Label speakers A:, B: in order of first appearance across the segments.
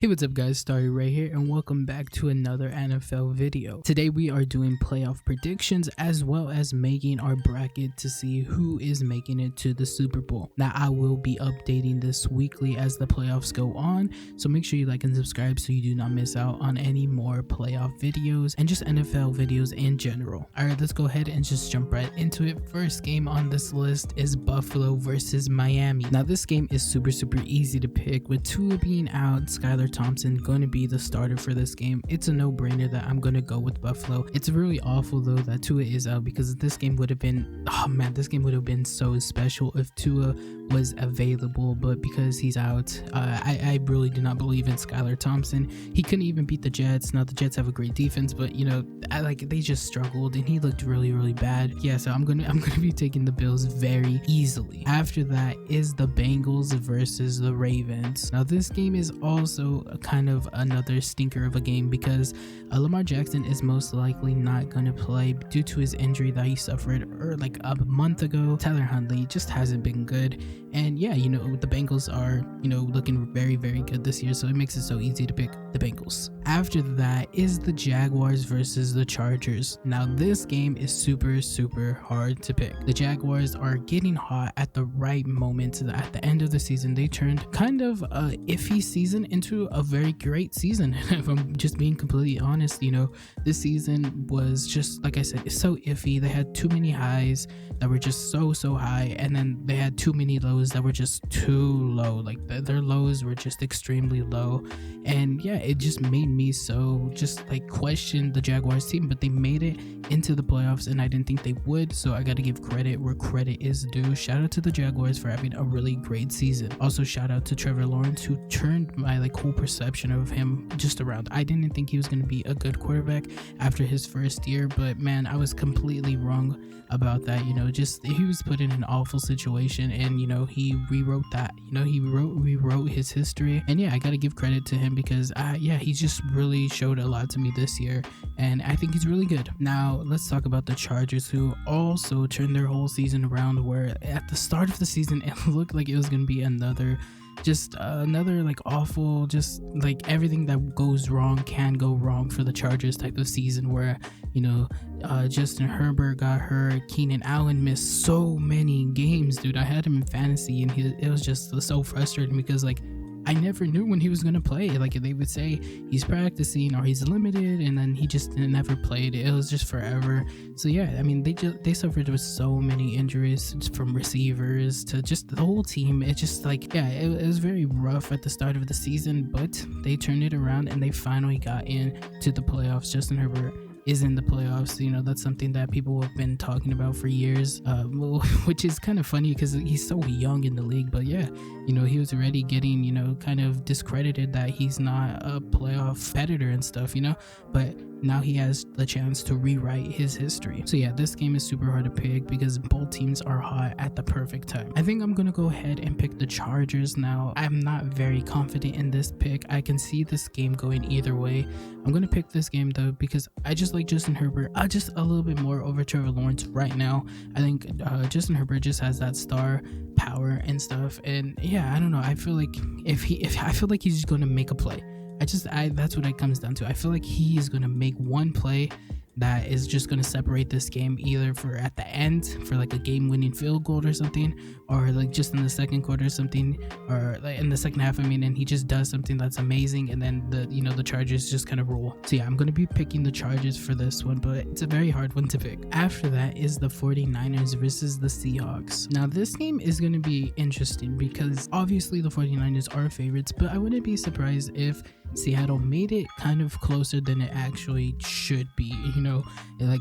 A: Hey, what's up guys, Starry right here and welcome back to another NFL video. Today we are doing playoff predictions as well as making our bracket to see who is making it to the Super Bowl. Now I will be updating this weekly as the playoffs go on, so make sure you like and subscribe so you do not miss out on any more playoff videos and just NFL videos in general. Alright, let's go ahead and just jump right into it. First game on this list is Buffalo versus Miami. Now this game is super easy to pick, with Tua being out, Skylar Thompson going to be the starter for this game. It's a no-brainer that I'm going to go with Buffalo. It's really awful though that Tua is out, because this game would have been, oh man, this game would have been so special if Tua was available, but because he's out, I really do not believe in Skylar Thompson. He couldn't even beat the Jets. Now the Jets have a great defense, but you know, they just struggled and he looked really bad. Yeah, so I'm gonna be taking the Bills very easily. After that is the Bengals versus the Ravens. Now this game is also a kind of another stinker of a game, because Lamar Jackson is most likely not going to play due to his injury that he suffered like a month ago. Tyler Huntley just hasn't been good, and yeah, you know, the Bengals are, you know, looking very good this year, so it makes it so easy to pick the Bengals. After that is the Jaguars versus the Chargers. Now this game is super hard to pick. The Jaguars are getting hot at the right moment. At the end of the season, they turned kind of a iffy season into a very great season. If I'm just being completely honest, you know, this season was just, like I said, it's so iffy. They had too many highs that were just so high, and then they had too many lows that were just too low. Like their lows were just extremely low, and yeah, it just made me so just like question the Jaguars team. But they made it into the playoffs, and I didn't think they would, so I got to give credit where credit is due. Shout out to the Jaguars for having a really great season. Also shout out to Trevor Lawrence, who turned my like whole perception of him just around. I didn't think he was going to be a good quarterback after his first year, but man, I was completely wrong about that. You know, just he was put in an awful situation, and you know, he rewrote that. You know, he rewrote his history, and yeah, I got to give credit to him, because yeah, he just really showed a lot to me this year, and I think he's really good. Now let's talk about the Chargers, who also turned their whole season around, where at the start of the season it looked like it was going to be another like awful, just like everything that goes wrong can go wrong for the Chargers type of season, where you know, Justin Herbert got hurt, Keenan Allen missed so many games, dude. I had him in fantasy, and it was just so frustrating, because like I never knew when he was going to play. Like they would say he's practicing or he's limited, and then he just never played. It was just forever. So yeah, I mean, they suffered with so many injuries, from receivers to just the whole team. It just like, yeah, it was very rough at the start of the season, but they turned it around and they finally got into the playoffs. Justin Herbert is in the playoffs. You know, that's something that people have been talking about for years, which is kind of funny because he's so young in the league. But yeah, you know, he was already getting, you know, kind of discredited that he's not a playoff competitor and stuff, you know, but now he has the chance to rewrite his history. So yeah, this game is super hard to pick because both teams are hot at the perfect time. I think I'm gonna go ahead and pick the Chargers. Now I'm not very confident in this pick. I can see this game going either way. I'm gonna pick this game though, because I just like Justin Herbert just a little bit more over Trevor Lawrence right now. I think Justin Herbert just has that star power and stuff, and yeah, I don't know, I feel like if I feel like he's just gonna make a play. That's what it comes down to. I feel like he is going to make one play that is just going to separate this game, either for at the end for like a game-winning field goal or something, or like just in the second quarter or something, or like in the second half, I mean, and he just does something that's amazing, and then the Chargers just kind of roll. So yeah, I'm going to be picking the Chargers for this one, but it's a very hard one to pick. After that is the 49ers versus the Seahawks. Now this game is going to be interesting, because obviously the 49ers are favorites, but I wouldn't be surprised if Seattle made it kind of closer than it actually should be. You know, like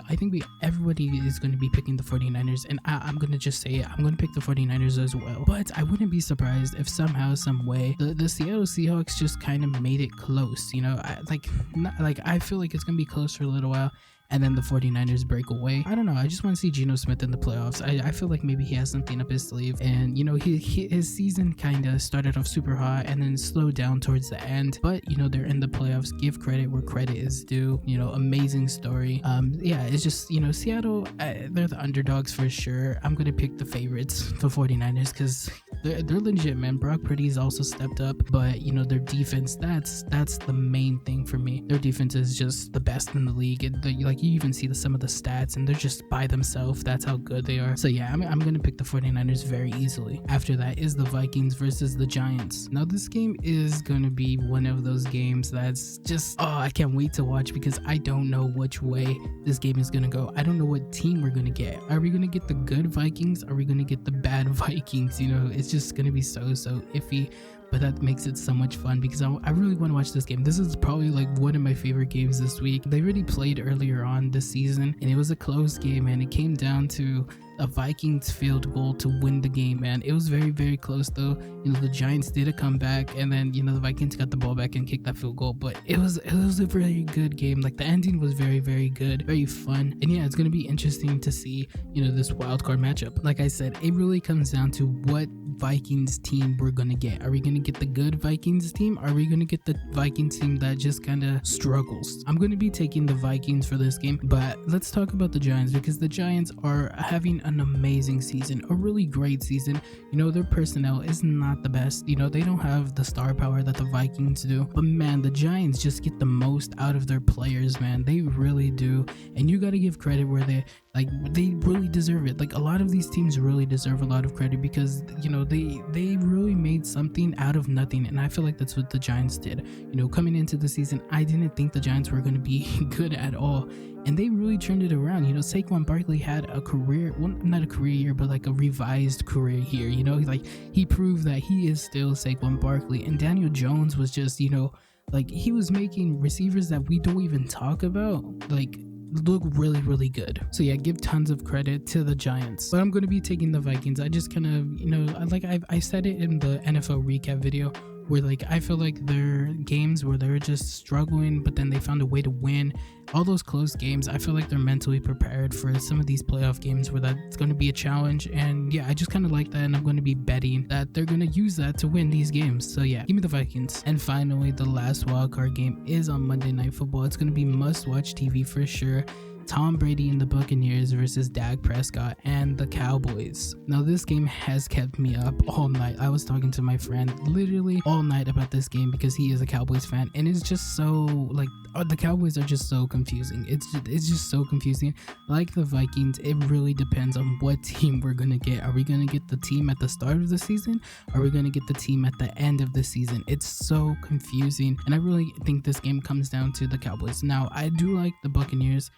A: I think everybody is going to be picking the 49ers, and I'm going to just say it, I'm going to pick the 49ers as well. But I wouldn't be surprised if somehow, some way, the Seattle Seahawks just kind of made it close. You know, I feel like it's going to be close for a little while, and then the 49ers break away. I don't know, I just want to see Geno Smith in the playoffs. I feel like maybe he has something up his sleeve, and you know, his season kind of started off super hot and then slowed down towards the end, but you know, they're in the playoffs. Give credit where credit is due. You know, amazing story. Yeah, it's just, you know, Seattle, they're the underdogs for sure. I'm gonna pick the favorites, the 49ers, because they're legit, man. Brock Purdy's also stepped up, but you know, their defense, that's the main thing for me. Their defense is just the best in the league. Like you even see some of the stats, and they're just by themselves. That's how good they are. So yeah, I'm gonna pick the 49ers very easily. After that is the Vikings versus the Giants. Now this game is gonna be one of those games that's just, I can't wait to watch, because I don't know which way this game is gonna go. I don't know what team we're gonna get. Are we gonna get the good Vikings? Are we gonna get the bad Vikings? You know, it's just gonna be so iffy, but that makes it so much fun, because I really want to watch this game. This is probably like one of my favorite games this week. They already played earlier on this season, and it was a close game, and it came down to a Vikings field goal to win the game, man. It was very close though. You know, the Giants did a comeback, and then, you know, the Vikings got the ball back and kicked that field goal, but it was a very good game. Like the ending was very good, very fun, and yeah, it's gonna be interesting to see, you know, this wild card matchup. Like I said, it really comes down to what Vikings team we're gonna get. Are we gonna get the good Vikings team? Are we gonna get the Vikings team that just kind of struggles? I'm gonna be taking the Vikings for this game, but let's talk about the Giants, because the Giants are having an amazing season, a really great season. You know, their personnel is not the best. You know, they don't have the star power that the Vikings do, but man, the Giants just get the most out of their players, man. They really do, and you got to give credit where they really deserve it. Like a lot of these teams really deserve a lot of credit, because you know, they really made something out of nothing, and I feel like that's what the Giants did. You know, coming into the season, I didn't think the Giants were going to be good at all, and they really turned it around. You know, Saquon Barkley had a career, well, not a career year, but like a revised career here. You know, like he proved that he is still Saquon Barkley, and Daniel Jones was just, you know, like he was making receivers that we don't even talk about like look really good. So yeah, give tons of credit to the Giants, but I'm going to be taking the Vikings. I just kind of, you know, like I said it in the NFL recap video, where like I feel like their games where they're just struggling, but then they found a way to win. All those close games, I feel like they're mentally prepared for some of these playoff games where that's going to be a challenge. And yeah, I just kind of like that, and I'm going to be betting that they're going to use that to win these games. So yeah, give me the Vikings. And finally, the last wildcard game is on Monday Night Football. It's going to be must-watch TV for sure. Tom Brady and the Buccaneers versus Dak Prescott and the Cowboys. Now this game has kept me up all night. I was talking to my friend literally all night about this game, because he is a Cowboys fan, and it's just so like, the Cowboys are just so confusing. It's just so confusing. Like the Vikings, it really depends on what team we're gonna get. Are we gonna get the team at the start of the season? Are we gonna get the team at the end of the season? It's so confusing, and I really think this game comes down to the Cowboys. Now I do like the Buccaneers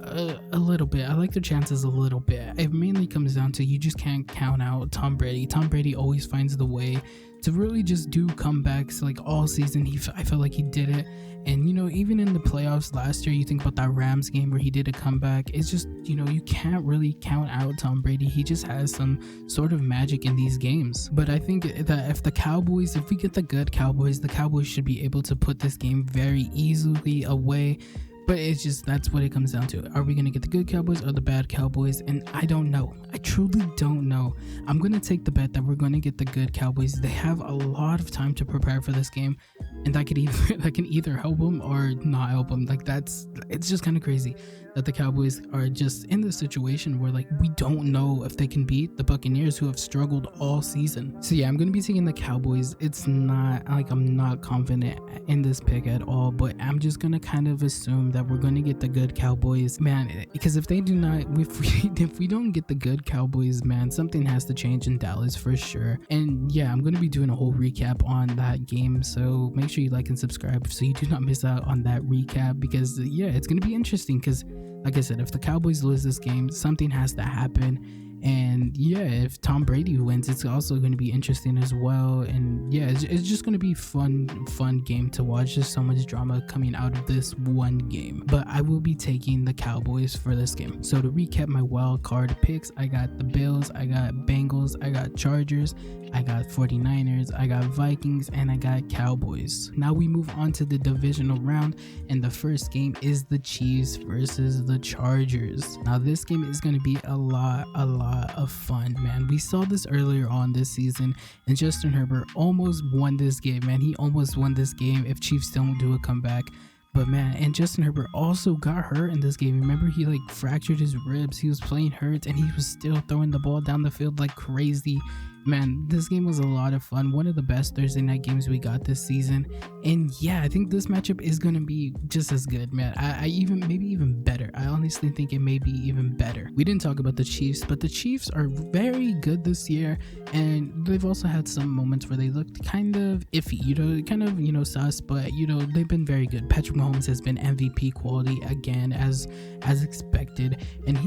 A: a little bit. I like their chances a little bit. It mainly comes down to, you just can't count out Tom Brady. Tom Brady always finds the way to really just do comebacks. Like all season, I felt like he did it. And you know, even in the playoffs last year, you think about that Rams game where he did a comeback. It's just, you know, you can't really count out Tom Brady. He just has some sort of magic in these games. But I think that if we get the good Cowboys, the Cowboys should be able to put this game very easily away. But it's just, that's what it comes down to. Are we going to get the good Cowboys or the bad Cowboys? And I don't know. I truly don't know. I'm going to take the bet that we're going to get the good Cowboys. They have a lot of time to prepare for this game, and that can either help them or not help them. Like it's just kind of crazy that the Cowboys are just in this situation where like we don't know if they can beat the Buccaneers, who have struggled all season. So yeah, I'm going to be taking the Cowboys. It's not like I'm not confident in this pick at all, but I'm just going to kind of assume that we're going to get the good Cowboys, man, because if we don't get the good Cowboys, man, something has to change in Dallas for sure. And yeah, I'm going to be doing a whole recap on that game, so make sure you like and subscribe so you do not miss out on that recap, because yeah, it's going to be interesting, because like I said, if the Cowboys lose this game, something has to happen. And yeah, if Tom Brady wins, it's also going to be interesting as well. And yeah, it's just going to be fun game to watch. There's so much drama coming out of this one game, but I will be taking the Cowboys for this game. So to recap my wild card picks, I got the Bills, I got Bengals, I got Chargers, I got 49ers, I got Vikings, and I got Cowboys. Now we move on to the divisional round, and the first game is the Chiefs versus the Chargers. Now this game is going to be a lot of fun, man. We saw this earlier on this season, and Justin Herbert almost won this game, man. He almost won this game if Chiefs don't do a comeback. But man, and Justin Herbert also got hurt in this game. Remember, he like fractured his ribs. He was playing hurt, and he was still throwing the ball down the field like crazy. Man, this game was a lot of fun. One of the best Thursday night games we got this season. And yeah, I think this matchup is going to be just as good, man. I even, maybe even better. I honestly think it may be even better. We didn't talk about the Chiefs, but the Chiefs are very good this year. And they've also had some moments where they looked kind of iffy, sus, but, they've been very good. Patrick Mahomes has been MVP quality again, as expected. And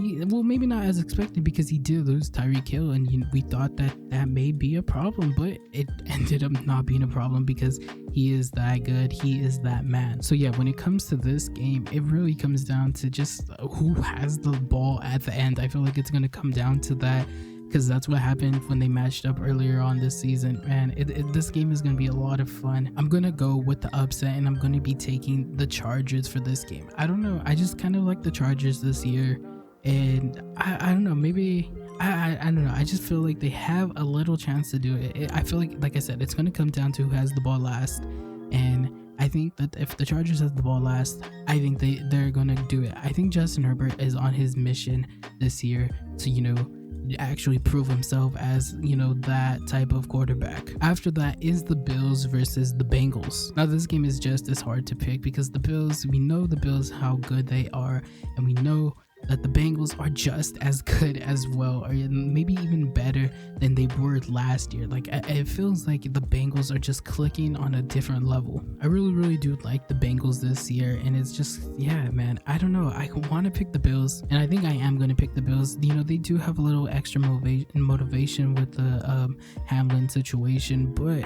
A: maybe not as expected because he did lose Tyreek Hill. And we thought that may be a problem, but it ended up not being a problem because he is that good. He is that man. So yeah, when it comes to this game, it really comes down to just who has the ball at the end. I feel like it's going to come down to that because that's what happened when they matched up earlier on this season. Man, this game is going to be a lot of fun. I'm going to go with the upset and I'm going to be taking the Chargers for this game. I don't know. I just kind of like the Chargers this year. And I don't know, maybe I don't know. I just feel like they have a little chance to do it. I feel like I said, it's going to come down to who has the ball last. And I think that if the Chargers has the ball last, I think they're going to do it. I think Justin Herbert is on his mission this year to, actually prove himself as, that type of quarterback. After that is the Bills versus the Bengals. Now, this game is just as hard to pick because the Bills, we know the Bills, how good they are, and we know that the Bengals are just as good as well, or maybe even better than they were last year. Like, it feels like the Bengals are just clicking on a different level. I really do like the Bengals this year, and it's just, yeah, man, I don't know. I want to pick the Bills, and I think I am going to pick the Bills. They do have a little extra motivation with the Hamlin situation, but,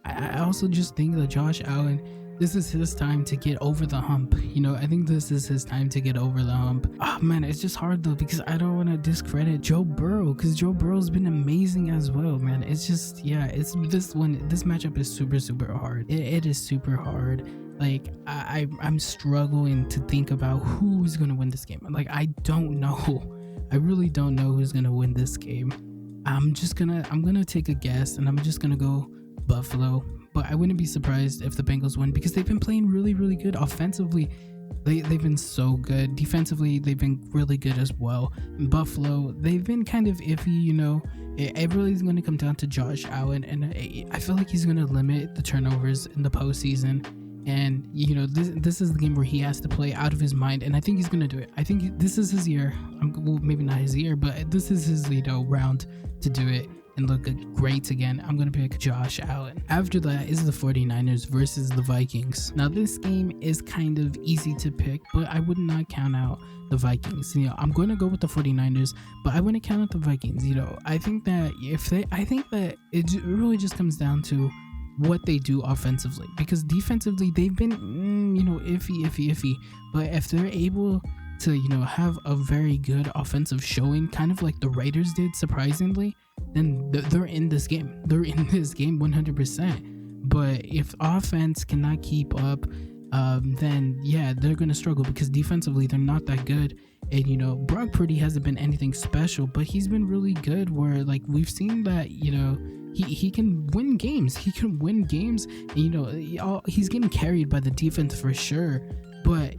A: I also just think that Josh Allen, this is his time to get over the hump. I think this is his time to get over the hump. Oh man, it's just hard though because I don't want to discredit Joe Burrow because Joe Burrow's been amazing as well, man. It's just, yeah, it's this matchup is super hard. It is super hard. Like I'm struggling to think about who's gonna win this game. Like I don't know. I really don't know who's gonna win this game. I'm gonna take a guess and I'm just gonna go Buffalo. But I wouldn't be surprised if the Bengals win because they've been playing really good. Offensively, they've been so good. Defensively, they've been really good as well. In Buffalo, they've been kind of iffy, It really is going to come down to Josh Allen, and I feel like he's going to limit the turnovers in the postseason. And, this is the game where he has to play out of his mind, and I think he's going to do it. I think this is his year. Well, maybe not his year, but this is his, round to do it and look great again. I'm going to pick Josh Allen. After that is the 49ers versus the Vikings. Now, this game is kind of easy to pick, but I would not count out the Vikings. I'm going to go with the 49ers, but I wouldn't count out the Vikings. I think that it really just comes down to what they do offensively, because defensively they've been iffy, but if they're able to have a very good offensive showing, kind of like the Raiders did surprisingly, then they're in this game 100%. But if offense cannot keep up, then yeah, they're gonna struggle because defensively they're not that good. And Brock Purdy hasn't been anything special, but he's been really good where we've seen that he can win games. And he's getting carried by the defense for sure. But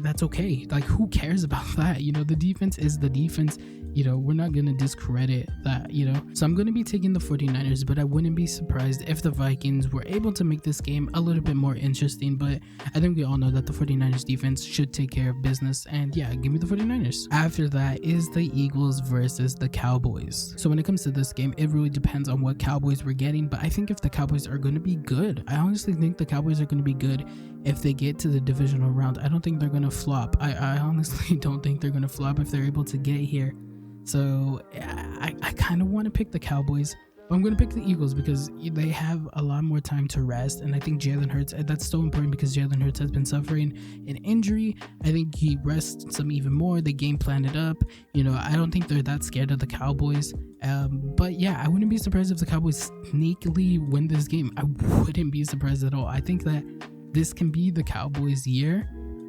A: that's okay. Who cares about that? The defense is the defense. We're not gonna discredit that. So I'm gonna be taking the 49ers, but I wouldn't be surprised if the Vikings were able to make this game a little bit more interesting. But I think we all know that the 49ers defense should take care of business, and yeah, give me the 49ers. After that is the Eagles versus the Cowboys. So when it comes to this game, it really depends on what Cowboys we're getting, but I think if the Cowboys are gonna be good, I honestly think the Cowboys are gonna be good if they get to the divisional round. I don't think they're gonna flop. I honestly don't think they're gonna flop if they're able to get here. So I kind of want to pick the Cowboys, but I'm going to pick the Eagles because they have a lot more time to rest. And I think Jalen Hurts, that's so important because Jalen Hurts has been suffering an injury. I think he rests some even more. They game planned it up. I don't think they're that scared of the Cowboys. But yeah, I wouldn't be surprised if the Cowboys sneakily win this game. I wouldn't be surprised at all. I think that this can be the Cowboys' year.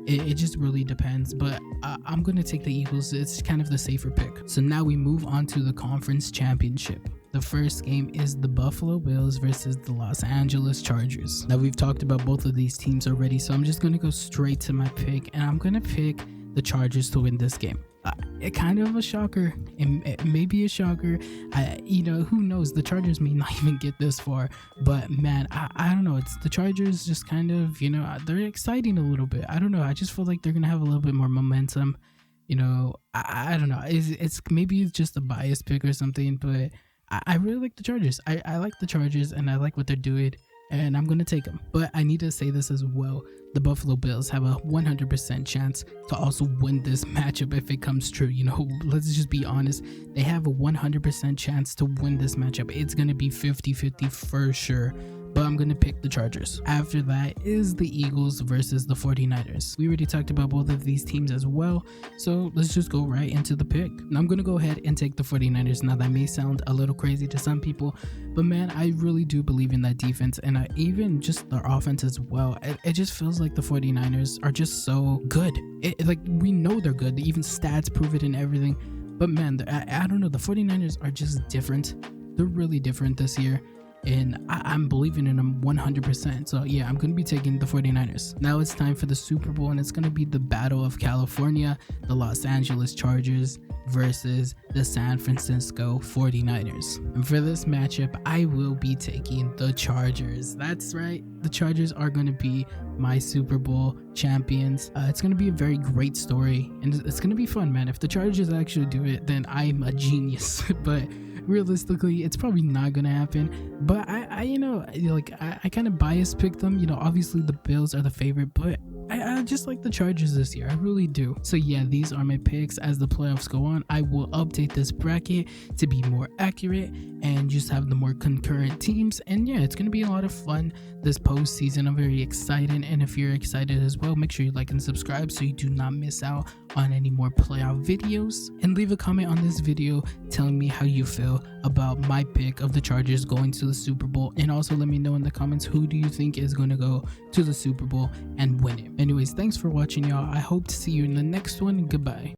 A: It just really depends, but I'm going to take the Eagles. It's kind of the safer pick. So now we move on to the conference championship. The first game is the Buffalo Bills versus the Los Angeles Chargers. Now, we've talked about both of these teams already, so I'm just going to go straight to my pick, and I'm going to pick the Chargers to win this game. It kind of a shocker, and maybe a shocker. Who knows? The Chargers may not even get this far, but man, I don't know. It's the Chargers, just kind of, they're exciting a little bit. I don't know. I just feel like they're gonna have a little bit more momentum. I don't know. It's maybe it's just a bias pick or something, but I really like the Chargers. I like the Chargers, and I like what they're doing, and I'm going to take them. But I need to say this as well. The Buffalo Bills have a 100% chance to also win this matchup if it comes true. Let's just be honest. They have a 100% chance to win this matchup. It's going to be 50-50 for sure. But I'm going to pick the Chargers. After that is the Eagles versus the 49ers. We already talked about both of these teams as well, so let's just go right into the pick. Now I'm going to go ahead and take the 49ers. Now that may sound a little crazy to some people, but man, I really do believe in that defense, and even just their offense as well. It just feels like the 49ers are just so good. Like, we know they're good. Even stats prove it and everything. But man, I don't know. The 49ers are just different. They're really different this year. And I'm believing in them 100%. So yeah, I'm going to be taking the 49ers. Now it's time for the Super Bowl, and it's going to be the Battle of California, the Los Angeles Chargers versus the San Francisco 49ers. And for this matchup, I will be taking the Chargers. That's right. The Chargers are going to be my Super Bowl champions. It's going to be a very great story, and it's going to be fun, man. If the Chargers actually do it, then I'm a genius. But realistically, it's probably not gonna happen. But I kind of bias picked them. Obviously the Bills are the favorite, but I just like the Chargers this year. I really do. So yeah, these are my picks. As the playoffs go on, I will update this bracket to be more accurate and just have the more concurrent teams. And yeah, it's gonna be a lot of fun this postseason. I'm very excited, and if you're excited as well, make sure you like and subscribe so you do not miss out on any more playoff videos. And leave a comment on this video telling me how you feel about my pick of the Chargers going to the Super Bowl, and also let me know in the comments who do you think is going to go to the Super Bowl and win it. Anyways, thanks for watching, y'all. I hope to see you in the next one. Goodbye.